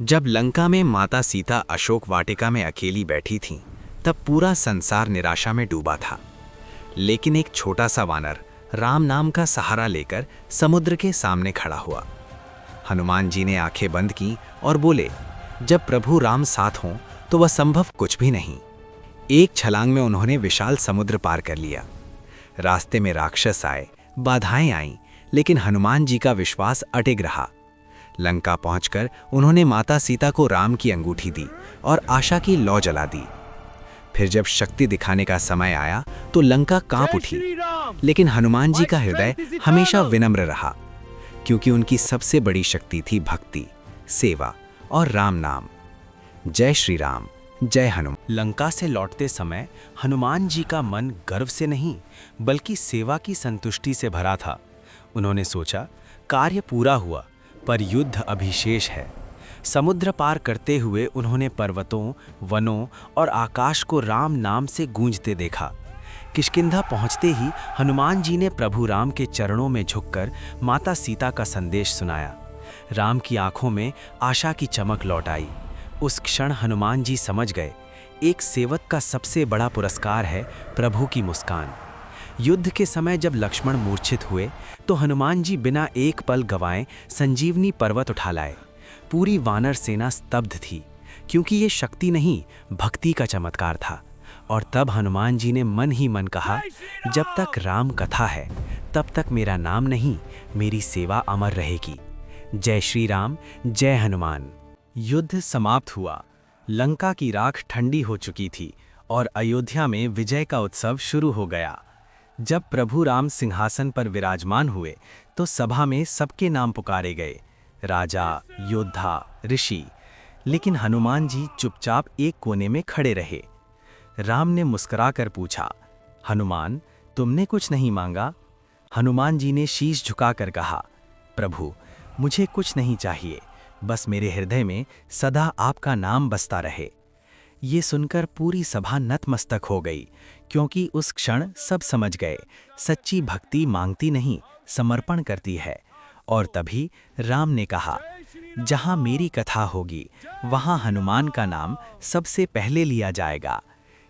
जब लंका में माता सीता अशोक वाटिका में अकेली बैठी थीं, तब पूरा संसार निराशा में डूबा था। लेकिन एक छोटा सा वानर राम नाम का सहारा लेकर समुद्र के सामने खड़ा हुआ। हनुमान जी ने आंखें बंद की और बोले, जब प्रभु राम साथ हों तो वह संभव कुछ भी नहीं। एक छलांग में उन्होंने विशाल समुद्र पार कर लिया। रास्ते में राक्षस आए, बाधाएं आईं, लेकिन हनुमान जी का विश्वास अडिग रहा। लंका पहुंचकर उन्होंने माता सीता को राम की अंगूठी दी और आशा की लौ जला दी। फिर जब शक्ति दिखाने का समय आया तो लंका कांप उठी, लेकिन हनुमान जी का हृदय हमेशा विनम्र रहा, क्योंकि उनकी सबसे बड़ी शक्ति थी भक्ति, सेवा और राम नाम। जय श्री राम, जय हनुमान। लंका से लौटते समय हनुमान जी का मन गर्व से नहीं बल्कि सेवा की संतुष्टि से भरा था। उन्होंने सोचा, कार्य पूरा हुआ पर युद्ध अभी शेष है। समुद्र पार करते हुए उन्होंने पर्वतों, वनों और आकाश को राम नाम से गूंजते देखा। किष्किंधा पहुंचते ही हनुमान जी ने प्रभु राम के चरणों में झुककर माता सीता का संदेश सुनाया। राम की आंखों में आशा की चमक लौट आई। उस क्षण हनुमान जी समझ गए, एक सेवक का सबसे बड़ा पुरस्कार है प्रभु की मुस्कान। युद्ध के समय जब लक्ष्मण मूर्छित हुए तो हनुमान जी बिना एक पल गवाए संजीवनी पर्वत उठा लाए। पूरी वानर सेना स्तब्ध थी, क्योंकि ये शक्ति नहीं भक्ति का चमत्कार था। और तब हनुमान जी ने मन ही मन कहा, जब तक राम कथा है तब तक मेरा नाम नहीं, मेरी सेवा अमर रहेगी। जय श्री राम, जय हनुमान। युद्ध समाप्त हुआ। लंका की राख ठंडी हो चुकी थी और अयोध्या में विजय का उत्सव शुरू हो गया। जब प्रभु राम सिंहासन पर विराजमान हुए तो सभा में सबके नाम पुकारे गए, राजा, योद्धा, ऋषि। लेकिन हनुमान जी चुपचाप एक कोने में खड़े रहे। राम ने मुस्कुराकर पूछा, हनुमान, तुमने कुछ नहीं मांगा? हनुमान जी ने शीश झुकाकर कहा, प्रभु, मुझे कुछ नहीं चाहिए, बस मेरे हृदय में सदा आपका नाम बसता रहे। ये सुनकर पूरी सभा नतमस्तक हो गई, क्योंकि उस क्षण सब समझ गए, सच्ची भक्ति मांगती नहीं, समर्पण करती है। और तभी राम ने कहा, जहां मेरी कथा होगी वहां हनुमान का नाम सबसे पहले लिया जाएगा।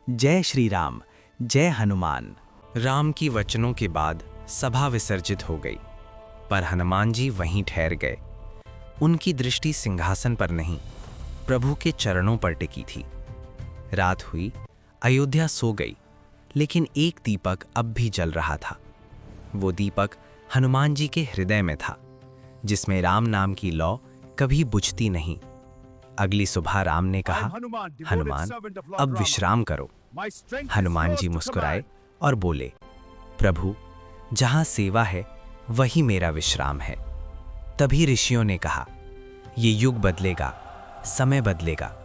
जय श्री राम, जय हनुमान। राम की वचनों के बाद सभा विसर्जित हो गई, पर हनुमान जी वहीं ठहर गए। उनकी दृष्टि सिंहासन पर नहीं, प्रभु के चरणों पर टिकी थी। रात हुई, अयोध्या सो गई, लेकिन एक दीपक अब भी जल रहा था। वो दीपक हनुमान जी के हृदय में था, जिसमें राम नाम की लौ कभी बुझती नहीं। अगली सुबह राम ने कहा, हनुमान, अब विश्राम करो। हनुमान जी मुस्कुराए और बोले, प्रभु, जहां सेवा है वही मेरा विश्राम है। तभी ऋषियों ने कहा, ये युग बदलेगा, समय बदलेगा,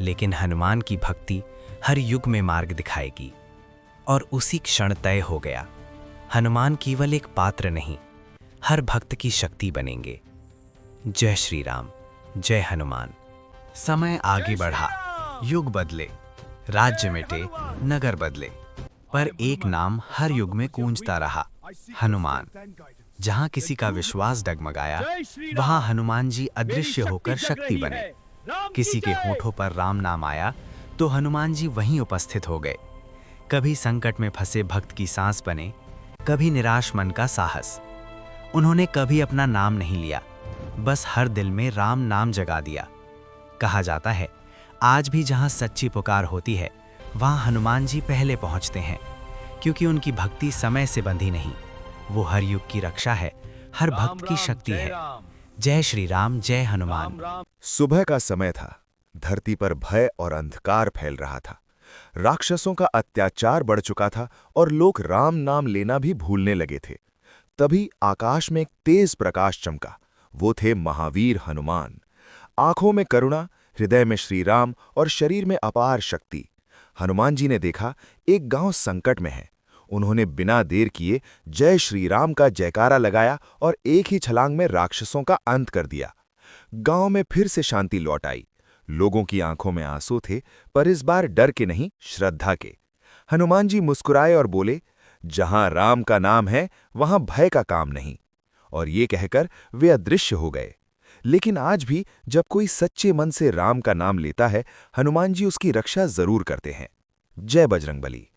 लेकिन हनुमान की भक्ति हर युग में मार्ग दिखाएगी। और उसी क्षण तय हो गया, हनुमान केवल एक पात्र नहीं, हर भक्त की शक्ति बनेंगे। जय श्री राम, जय हनुमान। समय आगे बढ़ा, युग बदले, राज्य मिटे, नगर बदले, पर एक नाम हर युग में गूंजता रहा, हनुमान। जहां किसी का विश्वास डगमगाया, वहां हनुमान जी अदृश्य होकर शक्ति बने। किसी के होठों पर राम नाम आया तो हनुमान जी वहीं उपस्थित हो गए। कभी संकट में फंसे भक्त की सांस बने, कभी निराश मन का साहस। उन्होंने कभी अपना नाम नहीं लिया, बस हर दिल में राम नाम जगा दिया। कहा जाता है, आज भी जहां सच्ची पुकार होती है वहां हनुमान जी पहले पहुंचते हैं, क्योंकि उनकी भक्ति समय से बंधी नहीं, वो हर युग की रक्षा है, हर भक्त की शक्ति है। जय श्री राम, जय हनुमान। सुबह का समय था। धरती पर भय और अंधकार फैल रहा था। राक्षसों का अत्याचार बढ़ चुका था और लोग राम नाम लेना भी भूलने लगे थे। तभी आकाश में एक तेज प्रकाश चमका। वो थे महावीर हनुमान। आंखों में करुणा, हृदय में श्री राम और शरीर में अपार शक्ति। हनुमान जी ने देखा, एक गांव संकट में है। उन्होंने बिना देर किए जय श्री राम का जयकारा लगाया और एक ही छलांग में राक्षसों का अंत कर दिया। गांव में फिर से शांति लौट आई। लोगों की आंखों में आंसू थे, पर इस बार डर के नहीं, श्रद्धा के। हनुमान जी मुस्कुराए और बोले, जहां राम का नाम है वहां भय का काम नहीं। और ये कहकर वे अदृश्य हो गए। लेकिन आज भी जब कोई सच्चे मन से राम का नाम लेता है, हनुमान जी उसकी रक्षा जरूर करते हैं। जय बजरंगबली।